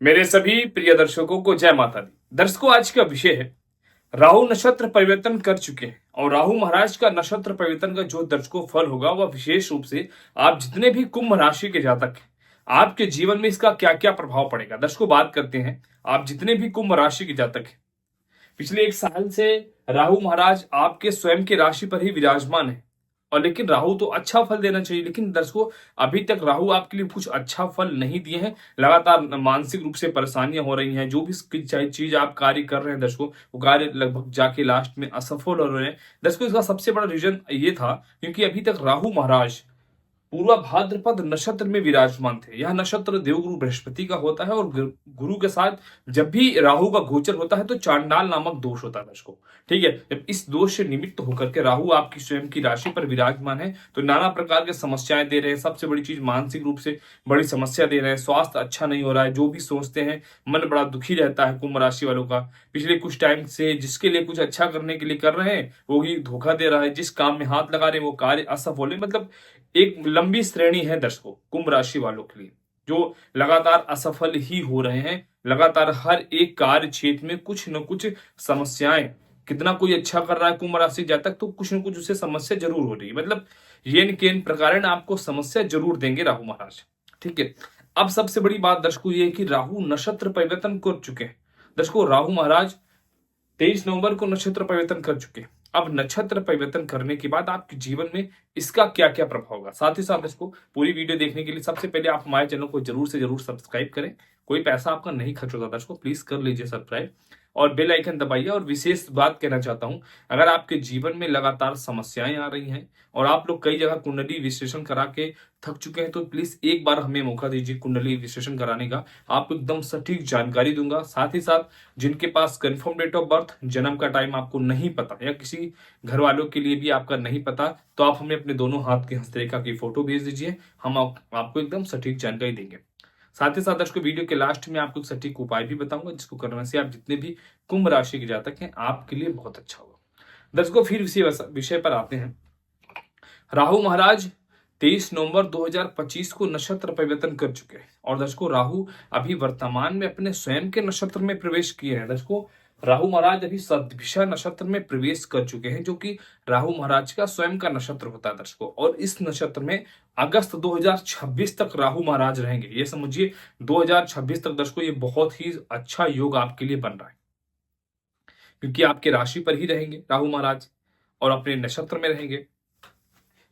मेरे सभी प्रिय दर्शकों को जय माता दी। दर्शकों, आज का विषय है राहु नक्षत्र परिवर्तन कर चुके हैं और राहु महाराज का नक्षत्र परिवर्तन का जो दर्शकों फल होगा वह विशेष रूप से आप जितने भी कुंभ राशि के जातक हैं आपके जीवन में इसका क्या क्या प्रभाव पड़ेगा। दर्शकों, बात करते हैं आप जितने भी कुंभ राशि के जातक हैं, पिछले एक साल से राहु महाराज आपके स्वयं की राशि पर ही विराजमान है। और लेकिन राहु तो अच्छा फल देना चाहिए, लेकिन दर्शकों अभी तक राहु आपके लिए कुछ अच्छा फल नहीं दिए हैं। लगातार मानसिक रूप से परेशानियां हो रही हैं। जो भी चीज आप कार्य कर रहे हैं दर्शकों, वो कार्य लगभग जाके लास्ट में असफल हो रहे हैं। दर्शकों, इसका सबसे बड़ा रीजन ये था क्योंकि अभी तक राहु महाराज पूर्वा भाद्रपद नक्षत्र में विराजमान थे। यह नक्षत्र देवगुरु बृहस्पति का होता है और गुरु के साथ जब भी राहु का गोचर होता है तो चांडाल नामक दोष होता है दर्शकों। ठीक है, जब इस दोष से निमित्त होकर के राहु आपकी स्वयं की राशि पर विराजमान है तो नाना प्रकार के समस्याएं दे रहे हैं। सबसे बड़ी चीज मानसिक रूप से बड़ी समस्या दे रहे हैं। स्वास्थ्य अच्छा नहीं हो रहा है। जो भी सोचते हैं मन बड़ा दुखी रहता है कुंभ राशि वालों का। पिछले कुछ टाइम से जिसके लिए कुछ अच्छा करने के लिए कर रहे हैं वो ही धोखा दे रहा है। जिस काम में हाथ लगा रहे हैं वो कार्य असफल है। मतलब एक लंबी श्रेणी है दर्शकों कुंभ राशि वालों के लिए जो लगातार असफल ही हो रहे हैं। लगातार हर एक कार्य क्षेत्र में कुछ न कुछ समस्याएं, कितना कोई अच्छा कर रहा है कुंभ राशि जातक तो कुछ न कुछ उससे समस्या जरूर हो रही है। मतलब ये केन प्रकार आपको समस्या जरूर देंगे राहु महाराज। ठीक है, अब सबसे बड़ी बात दर्शकों ये है कि राहु नक्षत्र परिवर्तन कर चुके हैं। दर्शकों, राहु महाराज 23 नवंबर को नक्षत्र परिवर्तन कर चुके हैं। अब नक्षत्र परिवर्तन करने के बाद आपके जीवन में इसका क्या क्या प्रभाव होगा, साथ ही साथ इसको पूरी वीडियो देखने के लिए सबसे पहले आप हमारे चैनल को जरूर से जरूर सब्सक्राइब करें। कोई पैसा आपका नहीं खर्च होता दर्शकों, प्लीज कर लीजिए सब्सक्राइब और बेल आइकन दबाइए। और विशेष बात कहना चाहता हूं, अगर आपके जीवन में लगातार समस्याएं आ रही हैं और आप लोग कई जगह कुंडली विश्लेषण करा के थक चुके हैं तो प्लीज एक बार हमें मौका दीजिए कुंडली विश्लेषण कराने का। आपको एकदम सटीक जानकारी दूंगा। साथ ही साथ जिनके पास कंफर्म डेट ऑफ बर्थ, जन्म का टाइम आपको नहीं पता या किसी घर वालों के लिए भी आपका नहीं पता तो आप हमें अपने दोनों हाथ की हस्तरेखा की फोटो भेज दीजिए। हम आपको एकदम सटीक जानकारी देंगे। साथ ही साथ दर्शकों वीडियो के लास्ट में आपको सटीक उपाय भी बताऊंगा जिसको करने से आप जितने भी कुंभ राशि के जातक हैं आपके लिए बहुत अच्छा होगा। दर्शकों, फिर इसी विषय पर आते हैं। राहु महाराज 23 नवंबर 2025 को नक्षत्र परिवर्तन कर चुके हैं और दर्शकों राहु अभी वर्तमान में अपने स्वयं के नक्षत्र में प्रवेश किए हैं। दर्शकों, राहु महाराज अभी सदभिषा नक्षत्र में प्रवेश कर चुके हैं जो कि राहु महाराज का स्वयं का नक्षत्र होता है दर्शकों। और इस नक्षत्र में अगस्त 2026 तक राहु महाराज रहेंगे। ये समझिए 2026 तक दर्शकों ये बहुत ही अच्छा योग आपके लिए बन रहा है क्योंकि आपके राशि पर ही रहेंगे राहु महाराज और अपने नक्षत्र में रहेंगे।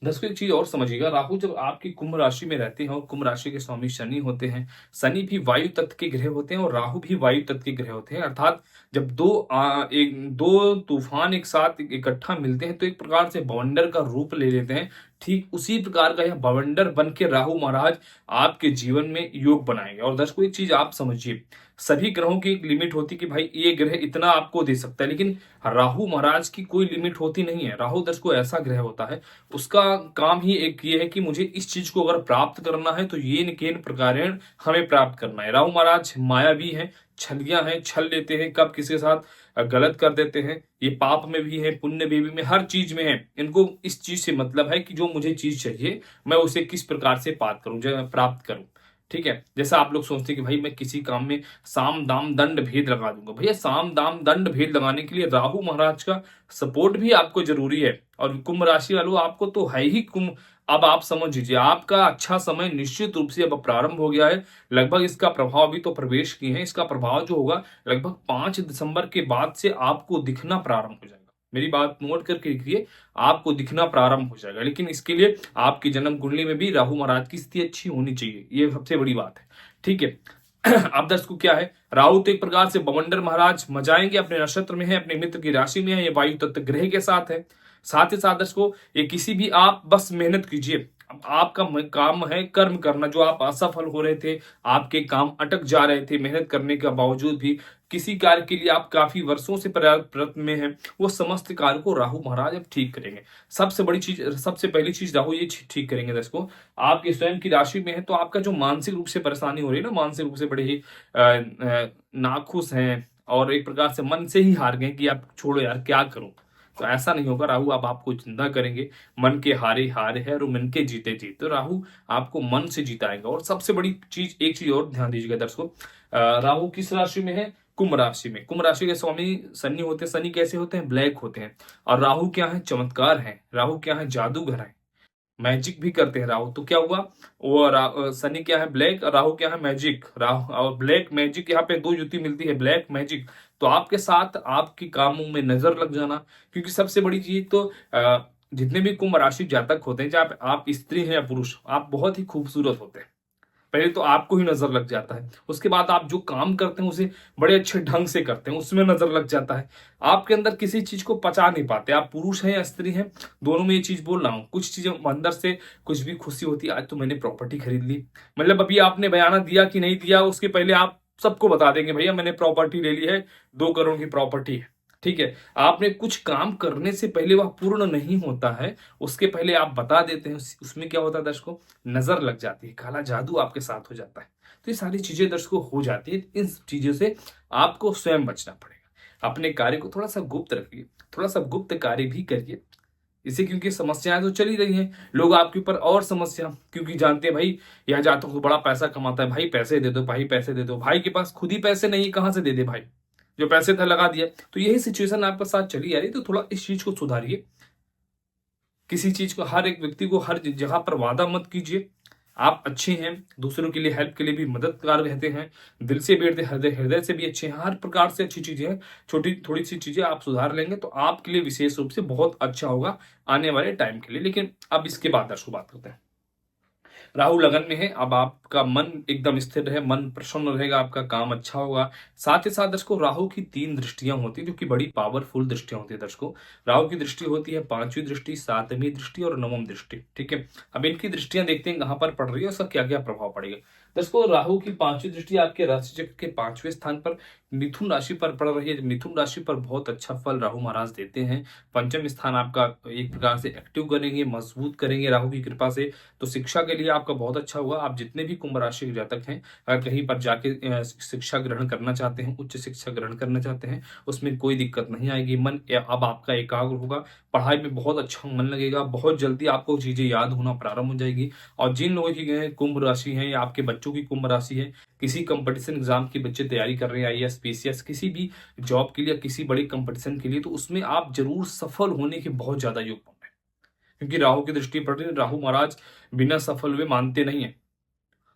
दर्शकों, एक चीज और समझिएगा, राहु जब आपकी कुंभ राशि में रहते हैं और कुंभ राशि के स्वामी शनि होते हैं, शनि भी वायु तत्व के ग्रह होते हैं और राहु भी वायु तत्व के ग्रह होते हैं। अर्थात जब दो तूफान एक साथ इकट्ठा मिलते हैं तो एक प्रकार से बवंडर का रूप ले लेते हैं। ठीक उसी प्रकार का यह बवंडर बन के राहु महाराज आपके जीवन में योग बनाएंगे। और दर्शकों, एक चीज आप समझिए, सभी ग्रहों की एक लिमिट होती कि भाई ये ग्रह इतना आपको दे सकता है, लेकिन राहु महाराज की कोई लिमिट होती नहीं है। राहु दर्शकों ऐसा ग्रह होता है, उसका काम ही एक ये है कि मुझे इस चीज को अगर प्राप्त करना है तो ये केन प्रकार हमें प्राप्त करना है। राहु महाराज मायावी हैं, छलियां हैं, छल लेते हैं, कब किसी के साथ गलत कर देते हैं। ये पाप में भी है, पुण्य में भी, हर चीज में है। इनको इस चीज से मतलब है कि जो मुझे चीज चाहिए मैं उसे किस प्रकार से प्राप्त करूं। ठीक है, जैसा आप लोग सोचते हैं कि भाई मैं किसी काम में साम दाम दंड भेद लगा दूंगा। भैया साम दाम दंड भेद लगाने के लिए राहु महाराज का सपोर्ट भी आपको जरूरी है। और कुंभ राशि वालों आपको तो है ही कुंभ। अब आप समझ लीजिए आपका अच्छा समय निश्चित रूप से अब प्रारंभ हो गया है। लगभग इसका प्रभाव भी तो प्रवेश किए हैं। इसका प्रभाव जो होगा लगभग 5 दिसंबर के बाद से आपको दिखना प्रारंभ हो जाएगा। मेरी बात नोट करके लिखिए, आपको दिखना प्रारंभ हो जाएगा। लेकिन इसके लिए आपकी जन्म कुंडली में भी राहु महाराज की स्थिति अच्छी होनी चाहिए, ये सबसे बड़ी बात है। ठीक है, अब दर्शकों क्या है, राहु तो एक प्रकार से बवंडर महाराज मचाएंगे, अपने नक्षत्र में है, अपने मित्र की राशि में है, ये वायु तत्व ग्रह के साथ है। साथ ही साथ दर्शकों ये किसी भी आप बस मेहनत कीजिए। अब आपका काम है कर्म करना। जो आप असफल हो रहे थे, आपके काम अटक जा रहे थे, मेहनत करने के बावजूद भी किसी कार्य के लिए आप काफी वर्षों से प्रयत्न में हैं, वो समस्त कार्य को राहु महाराज अब ठीक करेंगे। सबसे पहली चीज राहु ये ठीक करेंगे दर्शकों, आपके स्वयं की राशि में है तो आपका जो मानसिक रूप से परेशानी हो रही है ना, मानसिक रूप से बड़े ही नाखुश हैं और एक प्रकार से मन से ही हार गए कि आप छोड़ो यार क्या करूं, तो ऐसा नहीं होगा। राहु अब आपको चिंता करेंगे, मन के हारे हारे है और मन के जीते जीते। तो राहु आपको मन से जिताएगा। और सबसे बड़ी चीज, एक चीज और ध्यान दीजिएगा दर्शकों, राहु किस राशि में है? कुंभ राशि में। कुंभ राशि के स्वामी शनि होते हैं। शनि कैसे होते हैं? ब्लैक होते हैं। और राहु क्या है? चमत्कार है। राहु क्या है? जादूगर है, मैजिक भी करते हैं राहु। तो क्या हुआ, वो शनि क्या है? ब्लैक, और राहु क्या है? मैजिक। राहु और ब्लैक मैजिक, यहाँ पे दो युति मिलती है, ब्लैक मैजिक। तो आपके साथ आपकी कामों में नजर लग जाना। क्योंकि सबसे बड़ी चीज तो जितने भी कुंभ राशि जातक होते हैं, चाहे आप स्त्री हैं या पुरुष, आप बहुत ही खूबसूरत होते हैं। पहले तो आपको ही नजर लग जाता है, उसके बाद आप जो काम करते हैं उसे बड़े अच्छे ढंग से करते हैं, उसमें नजर लग जाता है। आपके अंदर किसी चीज को पचा नहीं पाते, आप पुरुष हैं या स्त्री हैं, दोनों में ये चीज बोल रहा हूँ। कुछ चीजें अंदर से कुछ भी खुशी होती है, आज तो मैंने प्रॉपर्टी खरीद ली, मतलब अभी आपने बयाना दिया कि नहीं दिया, उसके पहले आप सबको बता देंगे भैया मैंने प्रॉपर्टी ले ली है, 2 करोड़ की प्रॉपर्टी है। ठीक है, आपने कुछ काम करने से पहले वह पूर्ण नहीं होता है, उसके पहले आप बता देते हैं, उसमें क्या होता है दर्शकों? नजर लग जाती है, काला जादू आपके साथ हो जाता है। तो ये सारी चीजें दर्शकों हो जाती है। इन चीजों से आपको स्वयं बचना पड़ेगा। अपने कार्य को थोड़ा सा गुप्त रखिए, थोड़ा सा गुप्त कार्य भी करिए इसे, क्योंकि समस्याएं तो चली रही हैं, लोग आपके ऊपर और समस्या, क्योंकि जानते हैं भाई यह जातक तो बड़ा पैसा कमाता है, भाई पैसे दे दो, भाई पैसे दे दो। भाई के पास खुद ही पैसे नहीं, कहां से दे दे भाई? जो पैसे था लगा दिया। तो यही सिचुएशन आपके साथ चली आ रही, तो थोड़ा इस चीज को सुधारिए। किसी चीज को, हर एक व्यक्ति को हर जगह पर वादा मत कीजिए। आप अच्छे हैं, दूसरों के लिए हेल्प के लिए भी मददगार रहते हैं, दिल से भी रहते, हृदय हृदय से भी अच्छे हैं, हर प्रकार से अच्छी चीजें हैं। छोटी थोड़ी सी चीजें आप सुधार लेंगे तो आपके लिए विशेष रूप से बहुत अच्छा होगा आने वाले टाइम के लिए। लेकिन अब इसके बाद दर्शकों बात करते हैं। राहु लगन में है, अब आपका मन एकदम स्थिर है, मन प्रसन्न रहेगा, आपका काम अच्छा होगा। साथ ही साथ दर्शकों राहु की 3 दृष्टियां होती है, जो कि बड़ी पावरफुल दृष्टियां होती है दर्शकों। राहु की दृष्टि होती है 5वीं दृष्टि, 7वीं दृष्टि और 9वीं दृष्टि। ठीक है, अब इनकी दृष्टियां देखते हैं कहां पर पड़ रही है, उसका क्या क्या प्रभाव पड़ेगा। दर्शकों राहु की 5वीं दृष्टि आपके राशि चक्र के 5वें स्थान पर मिथुन राशि पर पड़ रही है। मिथुन राशि पर बहुत अच्छा फल राहु महाराज देते हैं। पंचम स्थान आपका एक प्रकार से एक्टिव करेंगे, मजबूत करेंगे राहु की कृपा से। तो शिक्षा के लिए आपका बहुत अच्छा हुआ। आप जितने भी कुंभ राशि के जातक हैं, अगर कहीं पर जाके शिक्षा ग्रहण करना चाहते हैं, उच्च शिक्षा ग्रहण करना चाहते हैं, उसमें कोई दिक्कत नहीं आएगी। मन अब आपका एकाग्र होगा, पढ़ाई में बहुत अच्छा मन लगेगा, बहुत जल्दी आपको चीजें याद होना प्रारंभ हो जाएगी। और जिन लोगों की कुंभ राशि है या आपके बच्चों की कुंभ राशि है, किसी कंपटीशन एग्जाम की बच्चे तैयारी कर रहे हैं, आईएएस पीसीएस, किसी भी जॉब के लिए, किसी बड़ी कंपटीशन के लिए, तो उसमें आप जरूर सफल होने के बहुत ज्यादा योग बन रहे हैं। क्योंकि राहु की दृष्टि पड़ रही है, राहु महाराज बिना सफल हुए मानते नहीं है।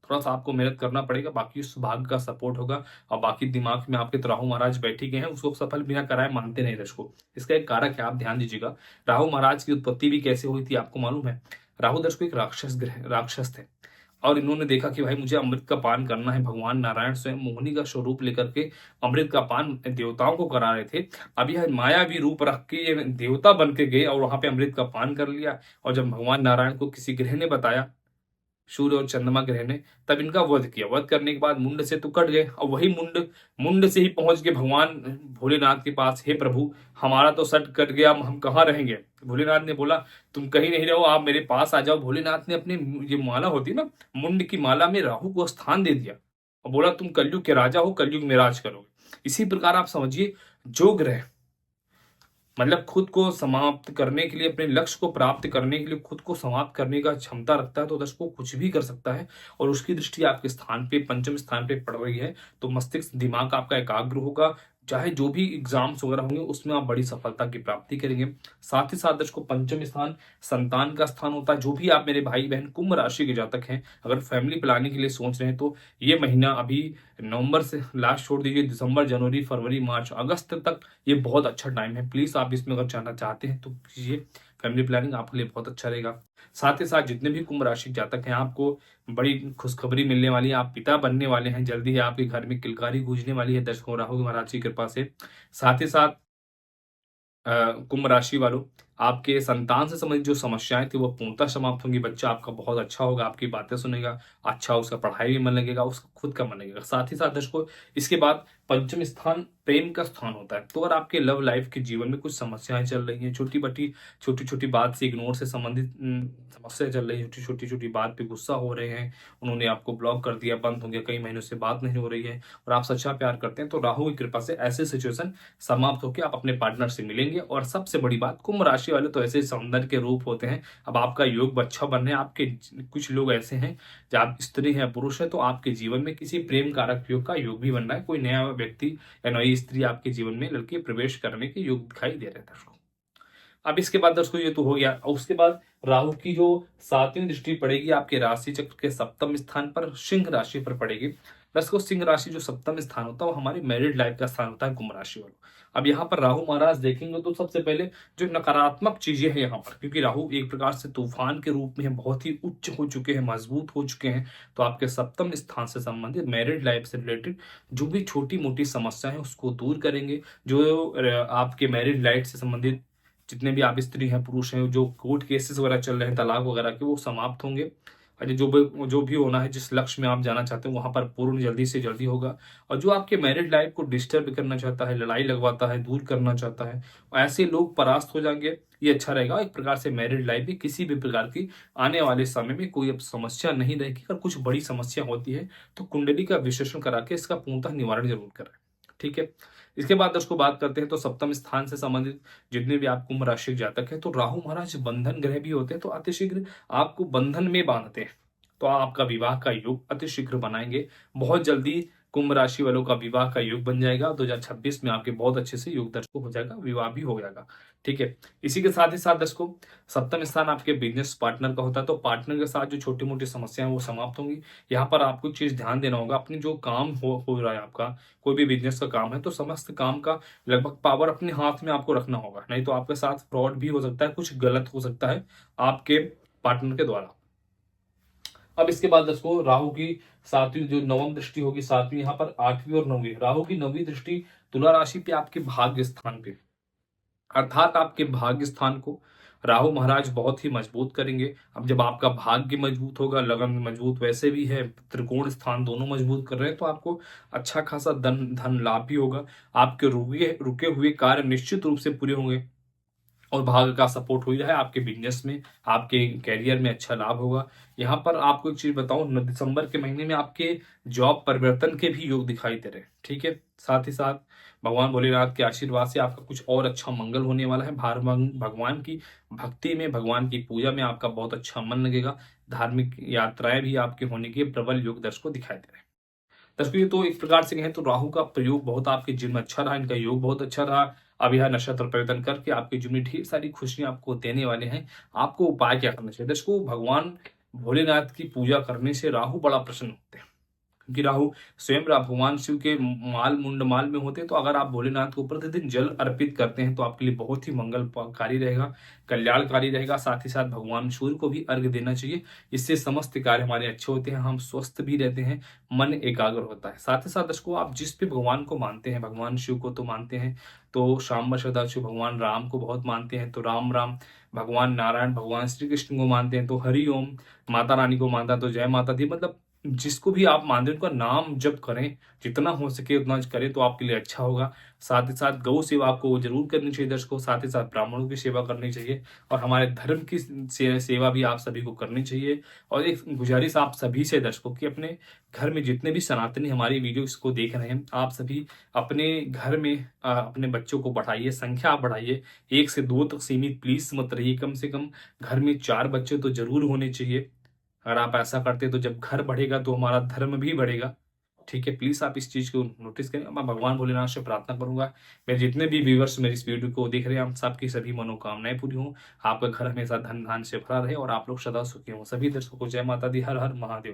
थोड़ा सा आपको मेहनत करना पड़ेगा, बाकी उस भाग्य का सपोर्ट होगा। और बाकी दिमाग में आपके तो राहु महाराज बैठे गए हैं, उसको सफल बिना कराए मानते नहीं दर्शकों। इसका एक कारक है, आप ध्यान दीजिएगा। राहु महाराज की उत्पत्ति भी कैसे हुई थी आपको मालूम है? राहु दर्शकों एक राक्षस ग्रह, राक्षस थे, और इन्होंने देखा कि भाई मुझे अमृत का पान करना है। भगवान नारायण स्वयं मोहिनी का स्वरूप लेकर के अमृत का पान देवताओं को करा रहे थे। अब यह मायावी रूप रख के ये देवता बन के गए और वहां पे अमृत का पान कर लिया। और जब भगवान नारायण को किसी ग्रह ने बताया, सूर्य और चंद्रमा ग्रह ने, तब इनका वध किया। वध करने के बाद मुंड से तो कट गए, और वही मुंड मुंड से ही पहुंच के भगवान भोलेनाथ के पास, हे प्रभु हमारा तो सट कट गया, हम कहाँ रहेंगे? भोलेनाथ ने बोला तुम कहीं नहीं रहो, आप मेरे पास आ जाओ। भोलेनाथ ने अपने ये माला होती ना, मुंड की माला में राहु को स्थान दे दिया और बोला तुम कलयुग के राजा हो, कलयुग में राज करोगे। इसी प्रकार आप समझिए, जो ग्रह मतलब खुद को समाप्त करने के लिए, अपने लक्ष्य को प्राप्त करने के लिए खुद को समाप्त करने का क्षमता रखता है, तो दर्शकों कुछ भी कर सकता है। और उसकी दृष्टि आपके स्थान पे, पंचम स्थान पे पड़ रही है, तो मस्तिष्क दिमाग आपका एकाग्र होगा। चाहे जो भी एग्जाम्स वगैरह होंगे उसमें आप बड़ी सफलता की प्राप्ति करेंगे। साथ ही साथ दर्शकों पंचम स्थान संतान का स्थान होता है। जो भी आप मेरे भाई बहन कुंभ राशि के जातक हैं, अगर फैमिली प्लानिंग के लिए सोच रहे हैं, तो ये महीना अभी नवंबर से लास्ट छोड़ दीजिए, दिसंबर, जनवरी, फरवरी, मार्च, अगस्त तक ये बहुत अच्छा टाइम है। प्लीज आप इसमें अगर जाना चाहते हैं तो कीजिए, फैमिली प्लानिंग आपके लिए बहुत अच्छा रहेगा। साथ ही साथ जितने भी कुंभ राशि जातक हैं, आपको बड़ी खुशखबरी मिलने वाली है, आप पिता बनने वाले हैं, जल्दी ही आपके घर में किलकारी गूंजने वाली है दर्शकों राहु महाराज की कृपा से। साथ ही साथ कुंभ राशि वालों, आपके संतान से संबंधित जो समस्याएं थी वो पूर्णतः समाप्त होंगी। बच्चा आपका बहुत अच्छा होगा, आपकी बातें सुनेगा, अच्छा उसका पढ़ाई में मन लगेगा, उसका खुद का मन लगेगा। साथ ही साथ दर्शकों, इसके बाद पंचम स्थान प्रेम का स्थान होता है। तो अगर आपके लव लाइफ के जीवन में कुछ समस्याएं चल रही हैं, छोटी छोटी बात से इग्नोर से संबंधित समस्या चल रही है, छोटी छोटी बात पे गुस्सा हो रहे हैं, उन्होंने आपको ब्लॉक कर दिया, बंद हो गया, कई महीनों से बात नहीं हो रही है और आप सच्चा प्यार करते हैं, तो राहु की कृपा से ऐसे सिचुएशन समाप्त होकर आप अपने पार्टनर से मिलेंगे। और सबसे बड़ी बात, कुंभ राशि वाले तो ऐसे सौंदर्य के रूप होते हैं। अब आपका योग अच्छा बनने, आपके कुछ लोग ऐसे हैं, जब आप स्त्री हैं पुरुष है, तो आपके जीवन में किसी प्रेम कारक योग का योग भी बन रहा है। कोई नया व्यक्ति या नई स्त्री आपके जीवन में लड़के प्रवेश करने के योग दिखाई दे रहे हैं। अब इसके बाद दोस्तों ये तो हो गया, और उसके बाद राहु की जो 7वीं दृष्टि पड़ेगी आपके राशि चक्र के 7वें स्थान पर, सिंह राशि पर पड़ेगी। दोस्तों सिंह राशि जो 7वां स्थान होता है वो हमारी मैरिड लाइफ का स्थान होता है कुंभ राशि वालों। अब यहाँ पर राहु महाराज देखेंगे तो सबसे पहले जो नकारात्मक चीजें हैं यहाँ पर, क्योंकि राहु एक प्रकार से तूफान के रूप में है, बहुत ही उच्च हो चुके हैं, मजबूत हो चुके हैं। तो आपके 7वें स्थान से संबंधित मैरिड लाइफ से रिलेटेड जो भी छोटी मोटी समस्या है उसको दूर करेंगे। जो आपके मैरिड लाइफ से संबंधित जितने भी आप स्त्री हैं पुरुष हैं, जो कोर्ट केसेस वगैरह चल रहे हैं तलाक वगैरह के, वो समाप्त होंगे। और जो भी होना है, जिस लक्ष्य में आप जाना चाहते हैं वहां पर पूर्ण जल्दी से जल्दी होगा। और जो आपके मैरिड लाइफ को डिस्टर्ब करना चाहता है, लड़ाई लगवाता है, दूर करना चाहता है, ऐसे लोग परास्त हो जाएंगे। ये अच्छा रहेगा। एक प्रकार से मैरिड लाइफ भी किसी भी प्रकार की आने वाले समय में कोई अब समस्या नहीं रहेगी। अगर कुछ बड़ी समस्या होती है तो कुंडली का विश्लेषण करा के इसका पूर्णतः निवारण जरूर करें। ठीक है। इसके बाद दोस्तों बात करते हैं तो 7वें स्थान से संबंधित जितने भी आप कुंभ राशि के जातक हैं, तो राहु महाराज बंधन ग्रह भी होते हैं, तो अतिशीघ्र आपको बंधन में बांधते हैं। तो आपका विवाह का योग अतिशीघ्र बनाएंगे। बहुत जल्दी कुंभ राशि वालों का विवाह का योग बन जाएगा। 2026 में आपके बहुत अच्छे से योग दर्शकों हो जाएगा, विवाह भी हो जाएगा। ठीक है। इसी के साथ ही साथ दर्शकों 7वां स्थान आपके बिजनेस पार्टनर का होता है, तो पार्टनर के साथ जो छोटी मोटी समस्याएं वो समाप्त होंगी। यहाँ पर आपको चीज ध्यान देना होगा, अपनी जो काम हो रहा है, आपका कोई भी बिजनेस का काम है, तो समस्त काम का लगभग पावर अपने हाथ में आपको रखना होगा, नहीं तो आपके साथ फ्रॉड भी हो सकता है, कुछ गलत हो सकता है आपके पार्टनर के द्वारा। अब इसके बाद दोस्तों राहु की 7वीं जो नवम दृष्टि होगी, 7वीं यहाँ पर 8वीं और 9वीं, राहु की 9वीं दृष्टि तुला राशि पे आपके भाग्य स्थान पे, अर्थात आपके भाग्य स्थान को राहु महाराज बहुत ही मजबूत करेंगे। अब जब आपका भाग्य मजबूत होगा, लगन मजबूत वैसे भी है, त्रिकोण स्थान दोनों मजबूत कर रहे हैं, तो आपको अच्छा खासा धन लाभ भी होगा। आपके रुके रुके हुए कार्य निश्चित रूप से पूरे होंगे और भाग्य का सपोर्ट हो ही रहा है। आपके बिजनेस में, आपके कैरियर में अच्छा लाभ होगा। यहाँ पर आपको एक चीज बताऊं, दिसंबर के महीने में आपके जॉब परिवर्तन के भी योग दिखाई दे रहे हैं। ठीक है। साथ ही साथ भगवान भोलेनाथ के आशीर्वाद से आपका कुछ और अच्छा मंगल होने वाला है। भगवान की भक्ति में, भगवान की पूजा में आपका बहुत अच्छा मन लगेगा। धार्मिक यात्राएं भी आपके होने के प्रबल योग दर्शकों दिखाई दे रहे हैं। दर्शकों ये तो एक प्रकार से कहें तो राहु का प्रयोग बहुत आपके जीवन में अच्छा रहा, इनका योग बहुत अच्छा रहा। अब यह नक्षत्र परिवर्तन करके आपके जीवन में ढेर सारी खुशियां आपको देने वाले हैं। आपको उपाय क्या करना चाहिए दर्शकों? भगवान भोलेनाथ की पूजा करने से राहु बड़ा प्रसन्न होते हैं, क्योंकि राहु स्वयं भगवान शिव के मुंड माल में होते हैं। तो अगर आप भोलेनाथ को प्रतिदिन जल अर्पित करते हैं तो आपके लिए बहुत ही मंगलकारी रहेगा, कल्याणकारी रहेगा। साथ ही साथ भगवान सूर्य को भी अर्घ्य देना चाहिए। इससे समस्त कार्य हमारे अच्छे होते हैं, हम स्वस्थ भी रहते हैं, मन एकाग्र होता है। साथ ही साथ दर्शकों आप जिस भी भगवान को मानते हैं, भगवान शिव को तो मानते हैं, तो शाम सदाशिव, भगवान राम को बहुत मानते हैं तो राम राम, भगवान नारायण, भगवान श्री कृष्ण को मानते हैं तो हरि ओम, माता रानी को मानता है तो जय माता दी। मतलब जिसको भी आप मानते हैं उनका नाम जप करें, जितना हो सके उतना करें तो आपके लिए अच्छा होगा। साथ ही साथ गौ सेवा आपको जरूर करनी चाहिए दर्शकों, साथ ही साथ ब्राह्मणों की सेवा करनी चाहिए और हमारे धर्म की सेवा भी आप सभी को करनी चाहिए। और एक गुजारिश आप सभी से दर्शकों की, अपने घर में जितने भी सनातनी हमारी वीडियोस को देख रहे हैं, आप सभी अपने घर में अपने बच्चों को बढ़ाइए, संख्या आप बढ़ाइए, 1 से 2 तक सीमित प्लीज मत रहिए। कम से कम घर में 4 बच्चे तो जरूर होने चाहिए। अगर आप ऐसा करते तो जब घर बढ़ेगा तो हमारा धर्म भी बढ़ेगा। ठीक है। प्लीज आप इस चीज को नोटिस करें। मैं भगवान भोलेनाथ से प्रार्थना करूंगा मेरे जितने भी व्यूवर्स मेरी इस वीडियो को देख रहे हैं, हम सबकी सभी मनोकामनाएं पूरी हों, आपका घर हमेशा धन धान से भरा रहे और आप लोग सदा सुखी हों। सभी दर्शकों को जय माता दी, हर हर महादेव।